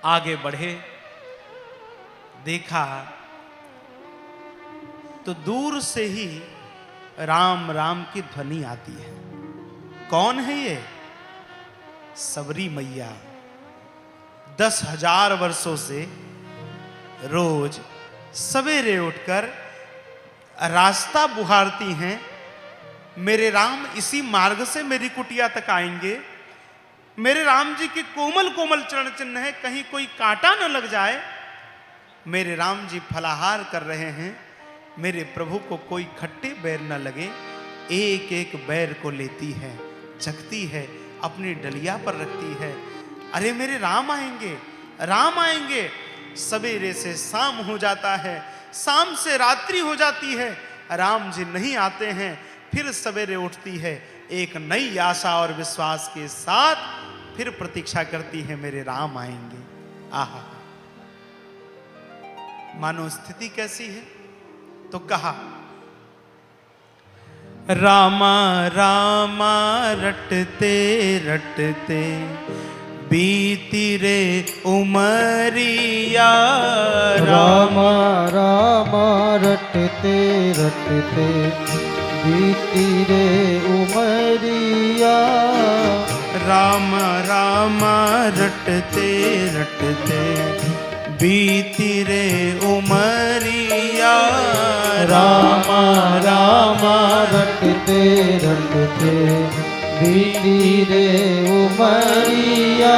आगे बढ़े, देखा तो दूर से ही राम राम की ध्वनि आती है। कौन है ये? सबरी मैया 10,000 वर्षों से रोज सवेरे उठकर रास्ता बुहारती हैं। मेरे राम इसी मार्ग से मेरी कुटिया तक आएंगे। मेरे राम जी के कोमल कोमल चरण चिन्ह है, कहीं कोई कांटा न लग जाए। मेरे राम जी फलाहार कर रहे हैं, मेरे प्रभु को कोई खट्टे बैर न लगे। एक एक बैर को लेती है, चखती है, अपनी डलिया पर रखती है। अरे मेरे राम आएंगे, राम आएंगे। सवेरे से शाम हो जाता है, शाम से रात्रि हो जाती है, राम जी नहीं आते हैं। फिर सवेरे उठती है, एक नई आशा और विश्वास के साथ फिर प्रतीक्षा करती है, मेरे राम आएंगे। आहा, मानो स्थिति कैसी है। तो कहा, रामा रामा रटते रटते बीती रे उमरिया। रामा रामा रटते रटते बीती रे उमरिया। राम राम रटते रटते बीती रे उमरिया। राम राम रटते रटते बीती रे उमरिया।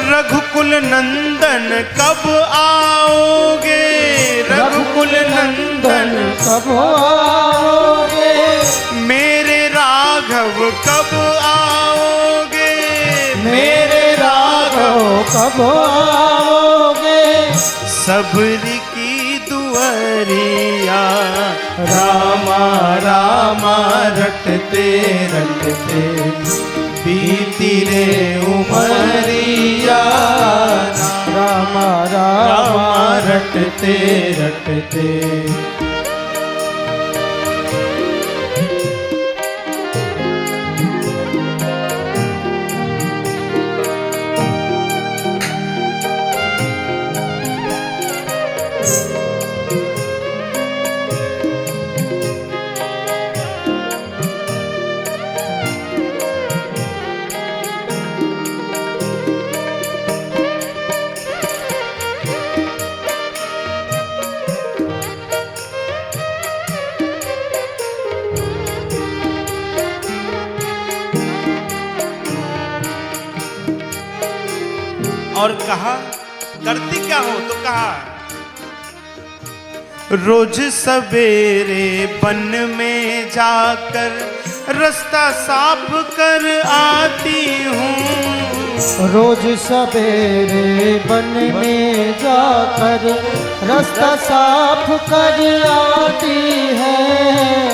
रघुकुल नंदन कब आओगे? रघुकुल नंदन कब आओगे? मेरे राघव कब आओगे? मेरे राघव कब आओगे? सबरी की दुआरिया। रामा रामा रटते रटते बीती रे उमरिया। रामा रामा रटते रटते। और कहा, करती क्या हो? तो कहा, रोज सवेरे वन में जाकर रास्ता साफ कर आती हूँ। रोज सवेरे वन में जाकर रास्ता साफ कर आती है।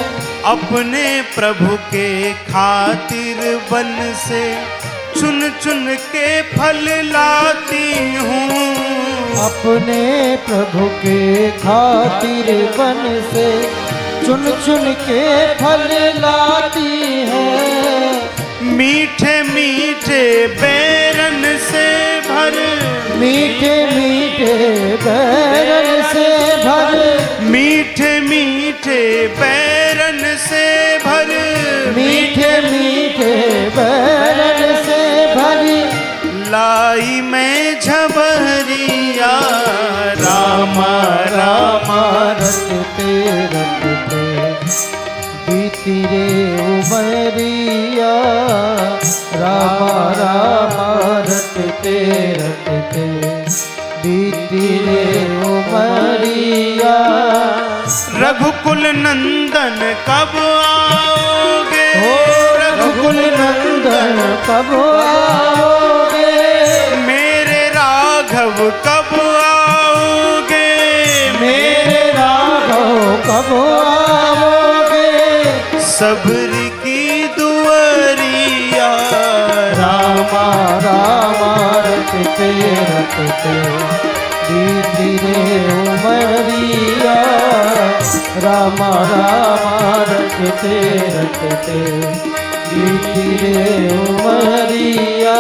अपने प्रभु के खातिर वन से चुन चुन के फल लाती हूँ। अपने प्रभु के खातिर वन से चुन चुन के फल लाती है। मीठे मीठे बैरन से भर, मीठे मीठे बैरन से भर, मीठे मीठे बैरन से भर, मीठे मीठे बैरन से भरी लाई मैं झबरिया। रामा रामा रटते रटते बीती रे उमरिया। रामा रामा रटते रटते बीती रे उमरिया। रघुकुल नंदन कब आओगे? रघुकुल नंदन कब आओगे? मेरे राघव कब आओगे? मेरे राघव कब आओगे? सबरी की दुआरिया। रामा रामा रटते रटते बीती रे उमरिया। रामा रामा रटते रटते बीती रे उमरिया।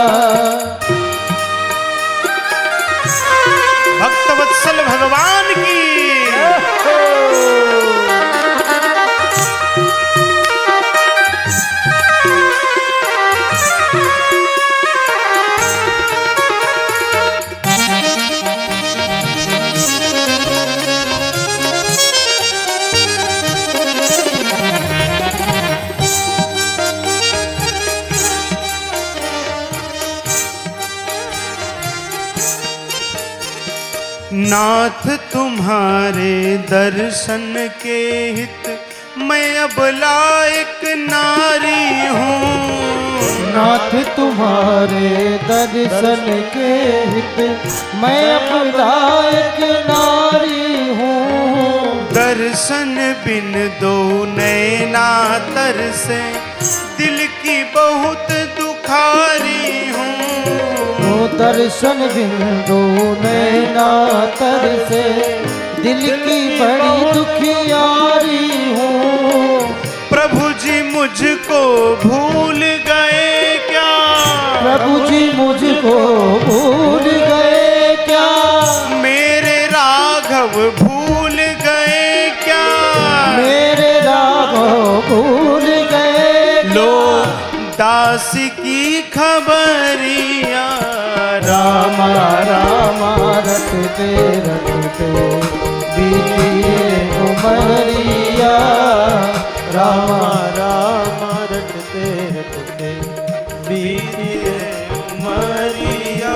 वत्सल भगवान की। नाथ तुम्हारे दर्शन के हित मैं अब लायक नारी हूँ। नाथ तुम्हारे दर्शन के हित मैं अब लायक नारी हूँ। दर्शन बिन दो नैना तरसे दिल की बहुत दुखारी हूँ। दर्शन बिंदु नैना तरसे दिल की बड़ी दुखियारी हूँ। प्रभु जी मुझको भूल गए क्या? प्रभु जी मुझको भूल गए क्या? मेरे राघव भूल गए क्या? मेरे राघव भूल गए लो दास की खबरिया रामा रामा रटते रटते बीती उमरिया। रामा रामा रटते रटते बीती उमरिया।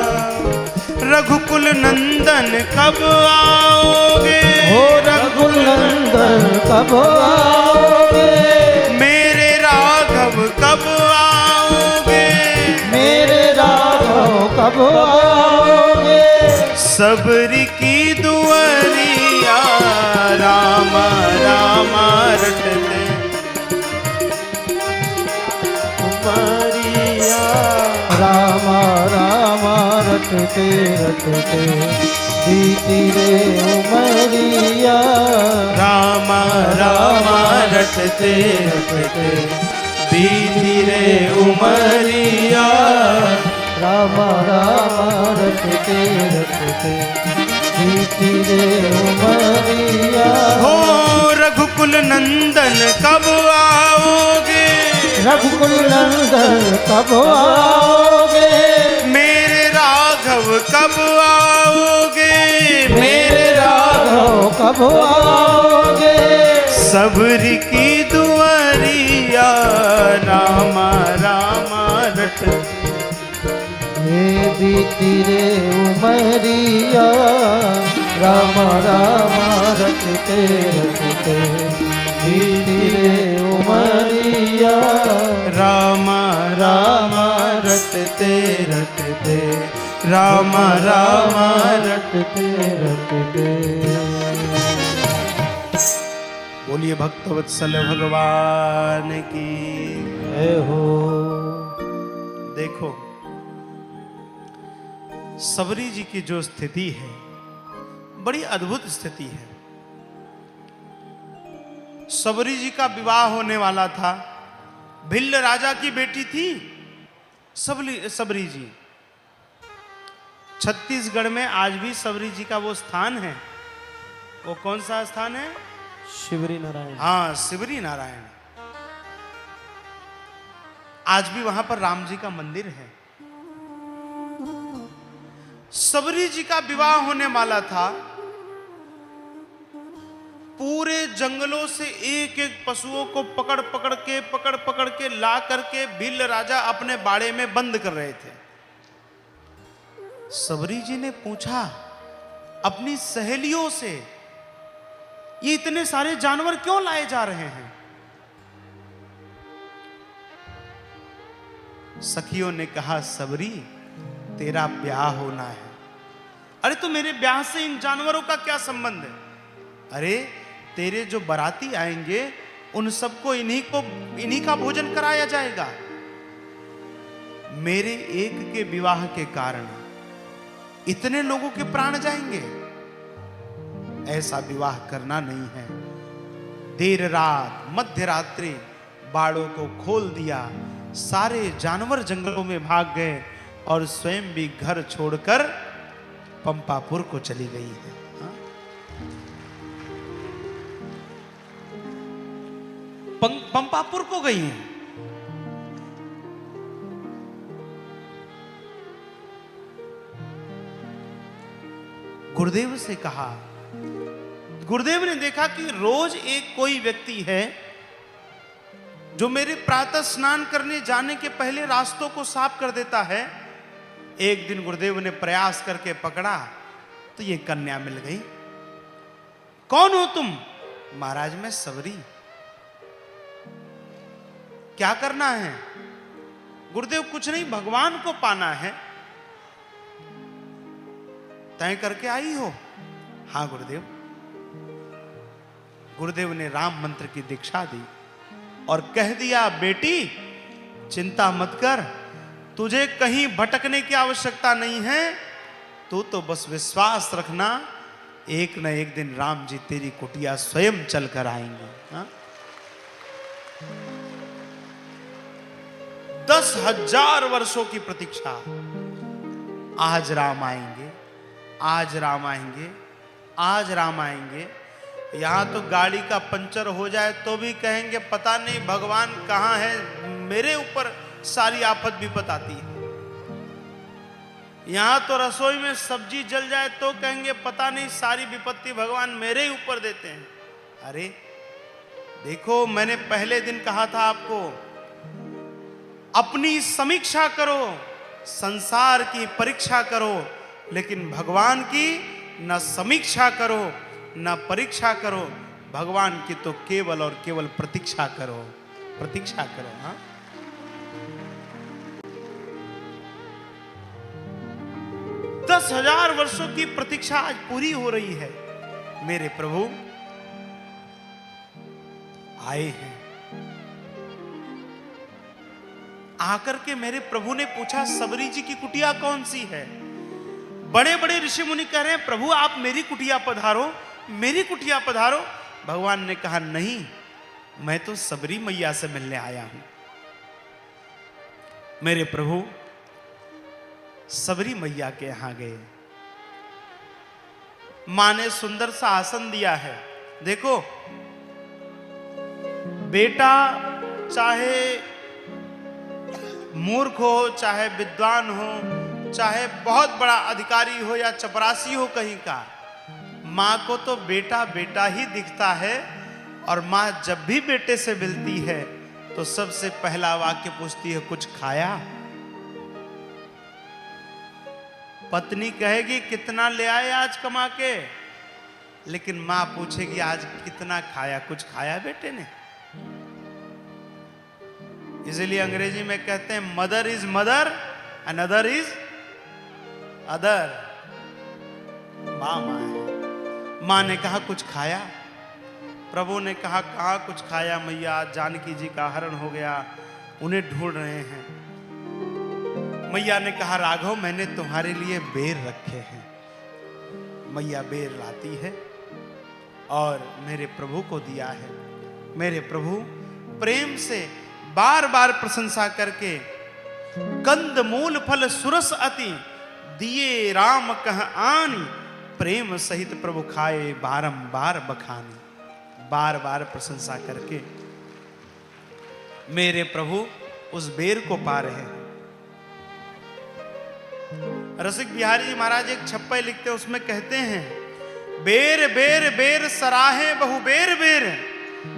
रघुकुल नंदन कब आओगे? हो रघुकुल नंदन कब आओगे? मेरे राघव कब आओगे? मेरे राघव कब आओगे? सबरी की दुआरिया राम राम रटते उमरिया। रामा रामा रटते रटते बीती रे उमरिया। राम राम रटते रटते बीती रे उमरिया। रामा रामा रटते रटते बीती रे उमरिया। हो रघुकुल नंदन कब आओगे? रघुकुल नंदन कब आओगे? मेरे राघव कब आओगे? मेरे राघव कब आओगे? सबरी की दुआरिया राम राम रटते हे बीती रे उमरिया। रामा रामा रटते रटते बीती रे उमरिया। राम राम रटते रटते राम राम रटते रटते। बोलिए भक्तवत्सल भगवान की जय हो। देखो सबरी जी की जो स्थिति है बड़ी अद्भुत स्थिति है। सबरी जी का विवाह होने वाला था। भिल्ल राजा की बेटी थी सबरी जी। छत्तीसगढ़ में आज भी सबरी जी का वो स्थान है। वो कौन सा स्थान है? शिवरी नारायण। हाँ, शिवरी नारायण। आज भी वहां पर राम जी का मंदिर है। सबरी जी का विवाह होने वाला था। पूरे जंगलों से एक एक पशुओं को पकड़ पकड़ के ला करके भिल्ल राजा अपने बाड़े में बंद कर रहे थे। सबरी जी ने पूछा अपनी सहेलियों से, ये इतने सारे जानवर क्यों लाए जा रहे हैं? सखियों ने कहा, सबरी तेरा ब्याह होना है। अरे तो मेरे ब्याह से इन जानवरों का क्या संबंध है? अरे तेरे जो बाराती आएंगे उन सबको इन्हीं का भोजन कराया जाएगा। मेरे एक के विवाह के कारण इतने लोगों के प्राण जाएंगे। ऐसा विवाह करना नहीं है। देर रात मध्य रात्रि बाड़ों को खोल दिया। सारे जानवर जंगलों में भाग गए और स्वयं भी घर छोड़कर पंपापुर को चली गई है। हाँ? पंपापुर को गई हूं। गुरुदेव से कहा, गुरुदेव ने देखा कि रोज एक कोई व्यक्ति है जो मेरे प्रातः स्नान करने जाने के पहले रास्तों को साफ कर देता है। एक दिन गुरुदेव ने प्रयास करके पकड़ा तो ये कन्या मिल गई। कौन हो तुम? महाराज मैं सबरी। क्या करना है? गुरुदेव कुछ नहीं, भगवान को पाना है। तय करके आई हो? हाँ गुरुदेव। गुरुदेव ने राम मंत्र की दीक्षा दी और कह दिया, बेटी चिंता मत कर, तुझे कहीं भटकने की आवश्यकता नहीं है। तू तो बस विश्वास रखना, एक न एक दिन राम जी तेरी कुटिया स्वयं चल कर आएंगे। हाँ? 10,000 वर्षों की प्रतीक्षा, आज राम आएंगे, आज राम आएंगे, आज राम आएंगे। यहां तो गाड़ी का पंचर हो जाए तो भी कहेंगे पता नहीं भगवान कहां है, मेरे ऊपर सारी आफत विपत आती है। यहां तो रसोई में सब्जी जल जाए तो कहेंगे पता नहीं सारी विपत्ति भगवान मेरे ही ऊपर देते हैं। अरे देखो, मैंने पहले दिन कहा था आपको, अपनी समीक्षा करो, संसार की परीक्षा करो, लेकिन भगवान की न समीक्षा करो न परीक्षा करो। भगवान की तो केवल और केवल प्रतीक्षा करो, प्रतीक्षा करो। हाँ, 10,000 वर्षों की प्रतीक्षा आज पूरी हो रही है। मेरे प्रभु आए हैं। आकर के मेरे प्रभु ने पूछा, सबरी जी की कुटिया कौन सी है? बड़े बड़े ऋषि मुनि कह रहे हैं, प्रभु आप मेरी कुटिया पधारो, मेरी कुटिया पधारो। भगवान ने कहा, नहीं, मैं तो सबरी मैया से मिलने आया हूं। मेरे प्रभु सबरी मैया के यहां गए। मां ने सुंदर सा आसन दिया है। देखो, बेटा चाहे मूर्ख हो, चाहे विद्वान हो, चाहे बहुत बड़ा अधिकारी हो या चपरासी हो कहीं का, मां को तो बेटा बेटा ही दिखता है। और मां जब भी बेटे से मिलती है तो सबसे पहला वाक्य पूछती है, कुछ खाया? पत्नी कहेगी कितना ले आए आज कमा के, लेकिन मां पूछेगी आज कितना खाया, कुछ खाया बेटे ने? इसलिए अंग्रेजी में कहते हैं mother is mother and other is other. मां मां है। मां ने कहा कुछ खाया? प्रभु ने कहा कहां कुछ खाया मैया, जानकी जी का हरण हो गया, उन्हें ढूंढ रहे हैं। मैया ने कहा, राघव मैंने तुम्हारे लिए बेर रखे हैं। मैया बेर लाती है और मेरे प्रभु को दिया है। मेरे प्रभु प्रेम से बार बार प्रशंसा करके, कंद मूल फल सुरस अति दिए राम कह आनी, प्रेम सहित प्रभु खाए बारंबार बखानी। बार बार प्रशंसा करके मेरे प्रभु उस बेर को पा रहे हैं। रसिक बिहारी जी महाराज एक छप्पे लिखते हैं, उसमें कहते हैं, बेर बेर बेर सराहे बहु बेर बेर,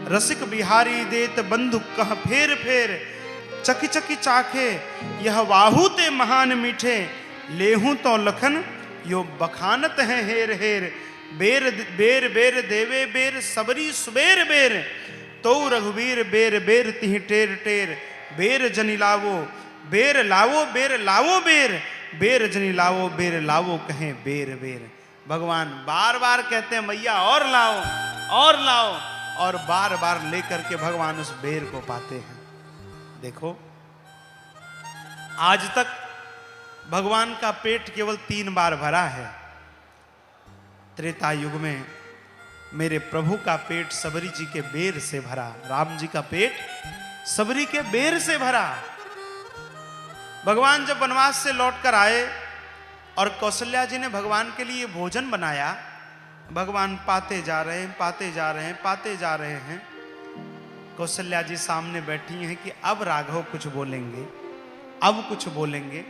रसिक बिहारी देत बंधु कह फेर फेर, चकी चकी चाखे यह वाहू ते महान मीठे, लेहूं तो लखन यो बखानत है हेर हेर, बेर बेर बेर देवे बेर सबरी सुबेर बेर, तो रघुवीर बेर बेर तिह टेर टेर, बेर जनी लावो बेर लावो बेर लावो बेर, बेर जनी लावो बेर लावो कहें बेर बेर। भगवान बार बार कहते हैं मैया और लाओ और लाओ, और बार बार लेकर के भगवान उस बेर को पाते हैं। देखो, आज तक भगवान का पेट केवल 3 बार भरा है। त्रेता युग में मेरे प्रभु का पेट सबरी जी के बेर से भरा, राम जी का पेट सबरी के बेर से भरा। भगवान जब वनवास से लौटकर आए और कौशल्या जी ने भगवान के लिए भोजन बनाया, भगवान पाते जा रहे हैं, पाते जा रहे हैं, पाते जा रहे हैं। कौशल्या जी सामने बैठी हैं कि अब राघव कुछ बोलेंगे, अब कुछ बोलेंगे।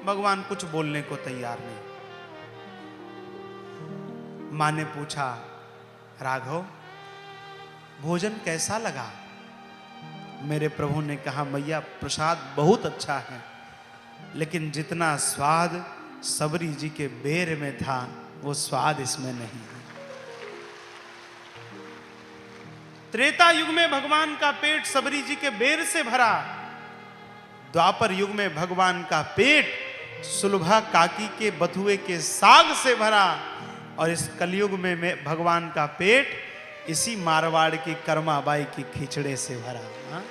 भगवान कुछ बोलने को तैयार नहीं। मां ने पूछा, राघव भोजन कैसा लगा? मेरे प्रभु ने कहा, मैया प्रसाद बहुत अच्छा है, लेकिन जितना स्वाद सबरी जी के बेर में था वो स्वाद इसमें नहीं है। त्रेता युग में भगवान का पेट सबरी जी के बेर से भरा, द्वापर युग में भगवान का पेट सुलभा काकी के बथुए के साग से भरा, और इस कलयुग में भगवान का पेट इसी मारवाड़ की कर्माबाई की खिचड़े से भरा। हाँ?